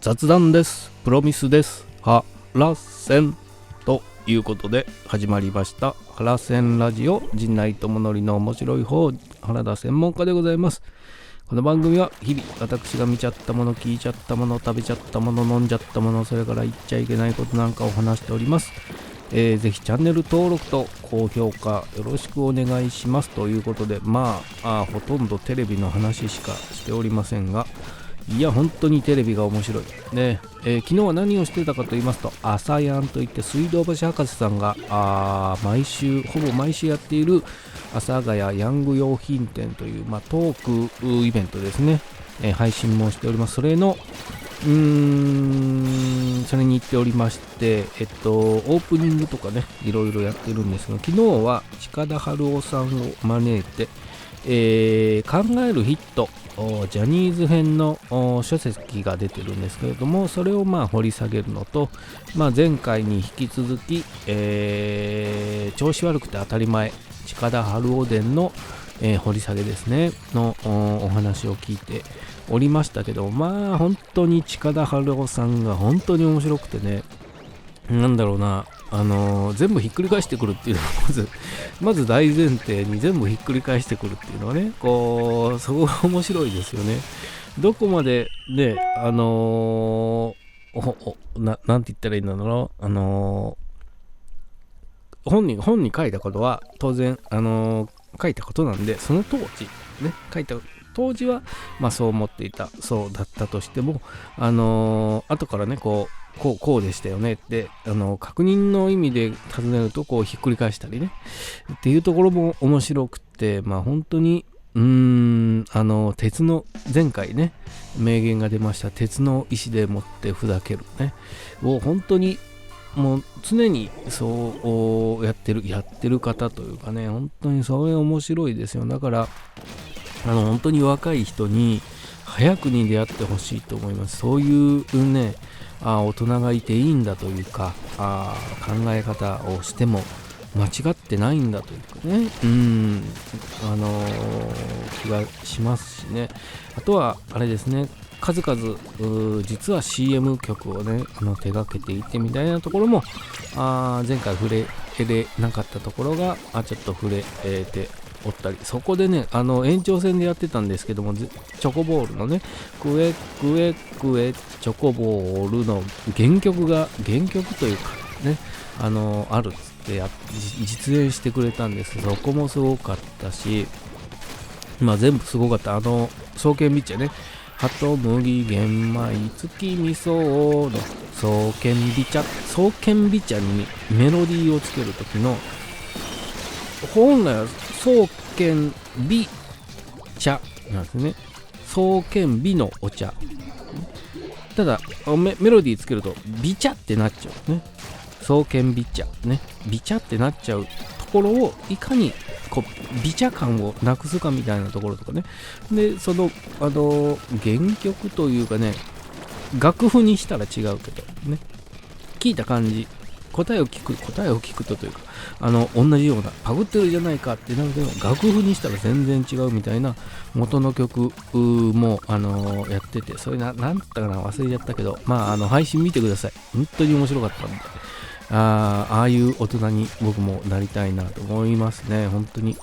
雑談です。プロミスです。ハラセンということで始まりましたハラセンラジオ。陣内智則の面白い方、原田専門家でございます。この番組は日々私が見ちゃったもの、聞いちゃったもの、食べちゃったもの、飲んじゃったもの、それから言っちゃいけないことなんかを話しております。ぜひチャンネル登録と高評価よろしくお願いしますということで、ほとんどテレビの話しかしておりませんが、いや本当にテレビが面白いね。昨日は何をしてたかと言いますと、朝やんといって水道橋博士さんがほぼ毎週やっている阿佐ヶ谷ヤング用品店という、トークイベントですね、配信もしております。それのそれに行っておりまして、オープニングとかね、いろいろやってるんですが、昨日は近田春夫さんを招いて、考えるヒットジャニーズ編の書籍が出てるんですけれども、それを掘り下げるのと、前回に引き続き、調子悪くて当たり前近田春夫伝の、掘り下げですねのお話を聞いておりましたけど、本当に近田春夫さんが本当に面白くてね、なんだろうな、全部ひっくり返してくるっていうのがまず大前提に全部ひっくり返してくるっていうのはね、そこが面白いですよね。どこまでね、なんて言ったらいいんだろう、本に書いたことは当然書いたことなんで、その当時ね、書いた当時はそう思っていた、そうだったとしても、後からねこうでしたよねって確認の意味で尋ねるとひっくり返したりねっていうところも面白くて、本当に鉄の前回ね名言が出ました、鉄の意志でもって砕けるねを本当にもう常にそうやってる方というかね、本当にそれ面白いですよ。だから本当に若い人に早くに出会ってほしいと思います。そういうね、大人がいていいんだというか、考え方をしても間違ってないんだというかね、気がしますしね。あとはあれですね、数々実は CM 曲をね手がけていてみたいなところも前回触れなかったところがちょっと触れておったり、そこでね延長戦でやってたんですけども、チョコボールのねクエクエクエチョコボールの原曲というかねあるっつって実演してくれたんですけど、そこもすごかったし、全部すごかった。双剣ビッチャね、鳩麦玄米月味噌の双剣ビチャにメロディーをつけるときの、本来は双剣美茶なんですね。双剣美のお茶。ただメロディーつけると美茶ってなっちゃうね。双剣美茶ね、美茶ってなっちゃうところをいかに美茶感をなくすかみたいなところとかね。でその原曲というかね、楽譜にしたら違うけどね、聞いた感じ、答えを聞くというか同じようなパクってるじゃないかってなるけど、楽譜にしたら全然違うみたいな元の曲もやってて、それなんだったかな、忘れちゃったけど、配信見てください。本当に面白かったんで、ああいう大人に僕もなりたいなと思いますね。本当に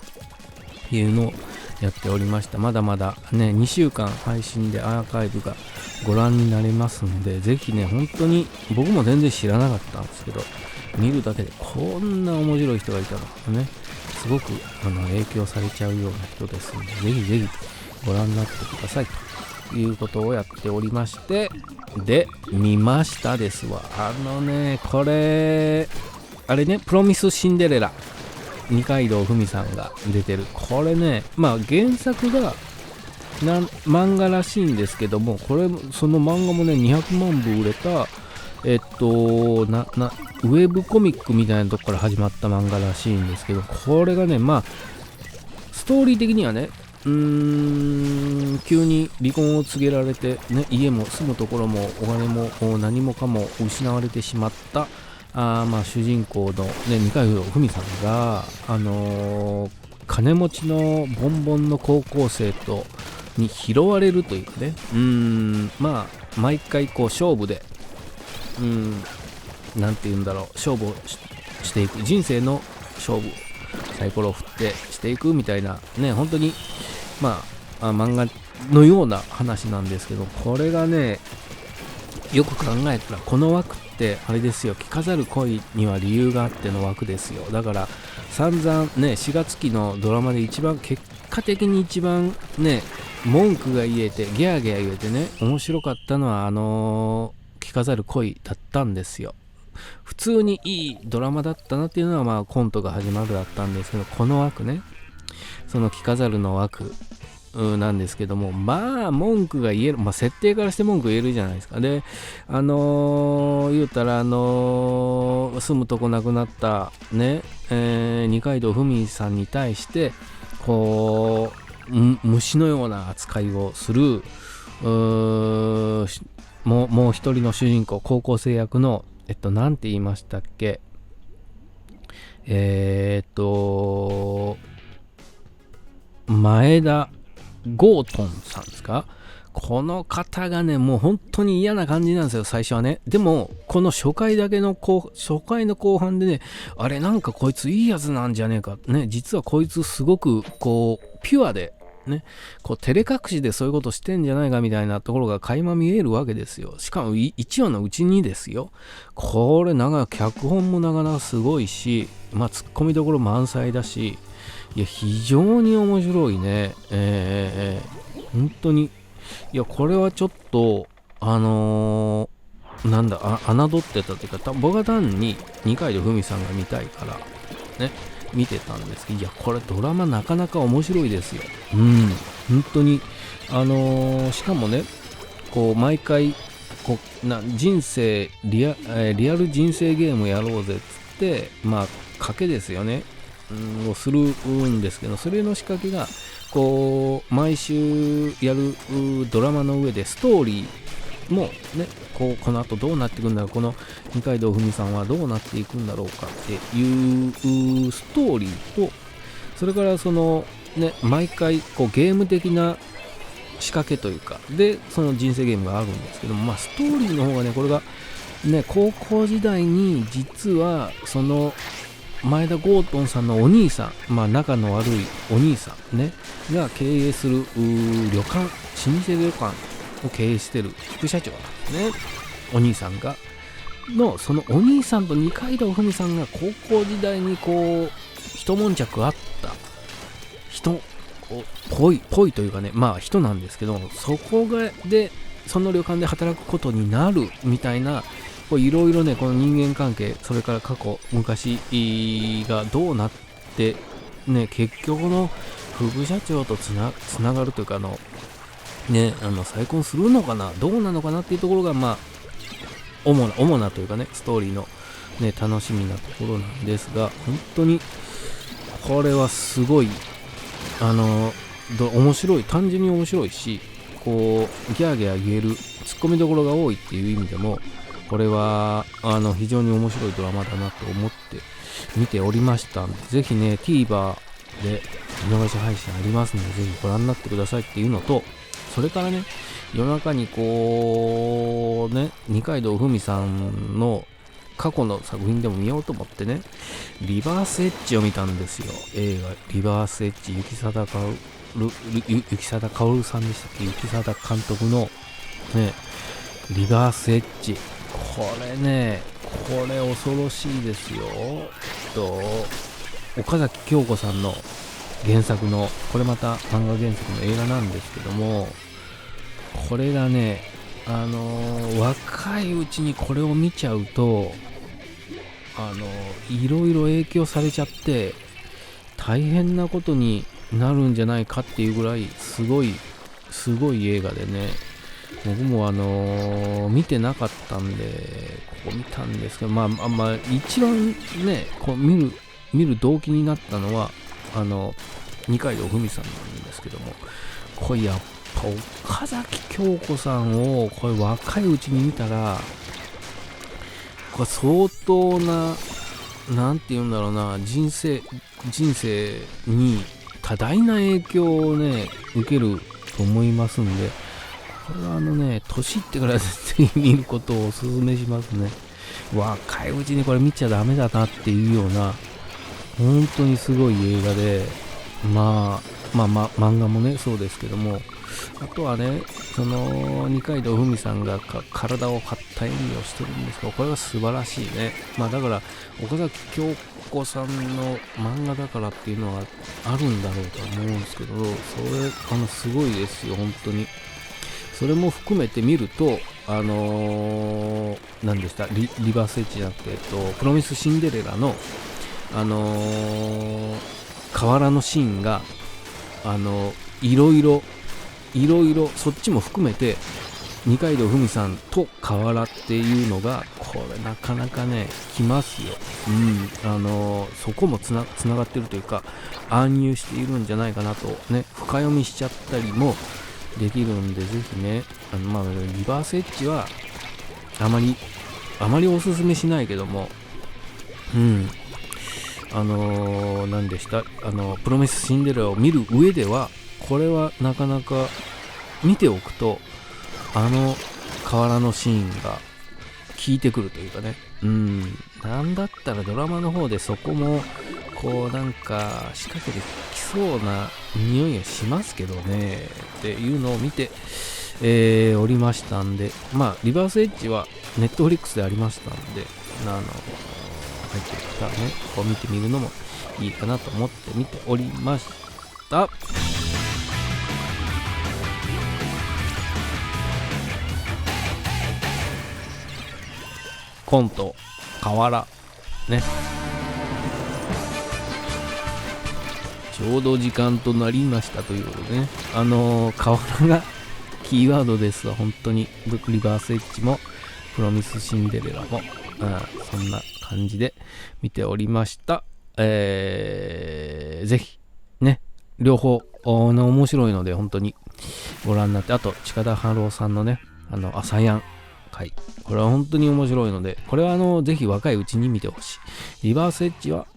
いうのをやっておりました。まだまだね2週間配信でアーカイブがご覧になれますんで、ぜひね、本当に僕も全然知らなかったんですけど、見るだけでこんな面白い人がいたのかね、すごく影響されちゃうような人ですので、ぜひぜひご覧になってくださいということをやっておりまして、で見ましたですわ。これあれね、プロミスシンデレラ、二階堂ふみさんが出てるこれね、原作が漫画らしいんですけども、その漫画もね200万部売れたウェブコミックみたいなとこから始まった漫画らしいんですけど、これがねストーリー的にはね急に離婚を告げられて、ね、家も住むところもお金も何もかも失われてしまった主人公の、ね、二階堂ふみさんが、金持ちのボンボンの高校生と、に拾われるというかね、まあ毎回こう勝負でなんて言うんだろう、勝負をしていく、人生の勝負サイコロを振ってしていくみたいなね、本当にまあ漫画のような話なんですけど、これがねよく考えたらこの枠ってあれですよ、着飾る恋には理由があっての枠ですよ。だから散々ね4月期のドラマで一番結果的に一番ね文句が言えてギャーギャー言えてね面白かったのは着飾る恋だったんですよ。普通にいいドラマだったなっていうのはまあコントが始まるだったんですけど、この枠ね、その着飾るの枠なんですけども、まあ文句が言える、まあ設定からして文句言えるじゃないですか。で言うたら住むとこなくなったね、二階堂ふみさんに対してこう虫のような扱いをするもう一人の主人公、高校生役のなんて言いましたっけ、前田ゴートンさんですか。この方がねもう本当に嫌な感じなんですよ最初はね。でもこの初回の後半でね、あれなんかこいついいやつなんじゃねえかね、実はこいつすごくこうピュアでね、こう照れ隠しでそういうことしてんじゃないかみたいなところが垣間見えるわけですよ。しかも1話のうちにですよ。これ脚本もなかなかすごいし、まあツッコミどころ満載だし、いや非常に面白いね。本当に、いやこれはちょっとなんだ侮ってたというか、僕は単に二階堂ふみさんが見たいからね見てたんですけど、いやこれドラマなかなか面白いですよ。本当にしかもねこう毎回こう人生リアル人生ゲームやろうぜっつってまあ賭けですよねをするんですけど、それの仕掛けがこう毎週やるドラマの上でストーリーもねこの後どうなっていくんだろう、この二階堂ふみさんはどうなっていくんだろうかっていうストーリーと、それからそのね毎回こうゲーム的な仕掛けというかでその人生ゲームがあるんですけども、まあストーリーの方がねこれがね高校時代に実はその前田ゴートンさんのお兄さん、まあ仲の悪いお兄さんねが経営する旅館、老舗旅館を経営してる副社長なんですね、お兄さんがそのお兄さんと二階堂ふみさんが高校時代にこう一悶着あった人っぽいというかね、まあ人なんですけど、そこでその旅館で働くことになるみたいないろいろねこの人間関係、それから過去昔がどうなってね結局の副社長とつながるというか再婚するのかなどうなのかなっていうところがまあ主なというかねストーリーのね楽しみなところなんですが、本当にこれはすごい面白い、単純に面白いし、こうギャーギャー言えるツッコミどころが多いっていう意味でもこれは非常に面白いドラマだなと思って見ておりましたんで、ぜひね TVer で見逃し配信ありますのでぜひご覧になってくださいっていうのと、それからね夜中にこうね二階堂ふみさんの過去の作品でも見ようと思ってねリバースエッジを見たんですよ。映画リバースエッジ、雪貞薫さんでしたっけ、雪貞監督のねリバースエッジ、これ恐ろしいですよ。岡崎京子さんの原作の、これまた漫画原作の映画なんですけども、これがね若いうちにこれを見ちゃうといろいろ影響されちゃって大変なことになるんじゃないかっていうぐらいすごい映画でね、僕も見てなかったんでここ見たんですけど、まあ一番ねこう見る動機になったのは二階堂ふみさんなんですけども、これやっぱ岡崎京子さんをこれ若いうちに見たらこれ相当ななんて言うんだろうな、人生に多大な影響をね受けると思いますんで、これは年いってからぜひ見ることをお勧めしますね。若いうちにこれ見ちゃダメだなっていうような、本当にすごい映画で、漫画もね、そうですけども、あとはね、その二階堂ふみさんが体を張った演技をしてるんですけど、これは素晴らしいね。だから岡崎京子さんの漫画だからっていうのはあるんだろうと思うんですけど、それすごいですよ、本当に。それも含めて見ると、何でした、リバースエッジじゃなくて、プロミスシンデレラの河原のシーンがいろいろそっちも含めて二階堂ふみさんと河原っていうのが、これなかなかねきますよ。そこもつながってるというか、暗喩しているんじゃないかなとね、深読みしちゃったりもできるんで、ぜひね、リバースエッジはあまりおすすめしないけども、何でした、プロミスシンデレラを見る上では、これはなかなか見ておくと、河原のシーンが効いてくるというかね、なんだったらドラマの方でそこもこうなんか仕掛けてきそうな匂いがしますけどねっていうのを見て、おりましたんで、リバースエッジはネットフリックスでありましたんで、入ってきたらね、こう見てみるのもいいかなと思って見ておりました。コント河原ね、ちょうど時間となりましたということでね、河原がキーワードですわ、本当に。リバースエッジもプロミスシンデレラも、そんな感じで見ておりました。ぜひね、両方面白いので本当にご覧になって、あと近田春夫さんのね、朝やん会、これは本当に面白いので、これはぜひ若いうちに見てほしい。リバースエッジは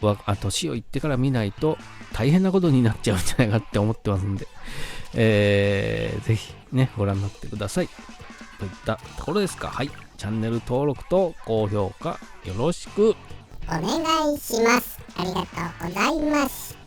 年をいってから見ないと大変なことになっちゃうんじゃないかって思ってますんで、ぜひねご覧になってくださいといったところですか。はい、チャンネル登録と高評価よろしくお願いします。ありがとうございました。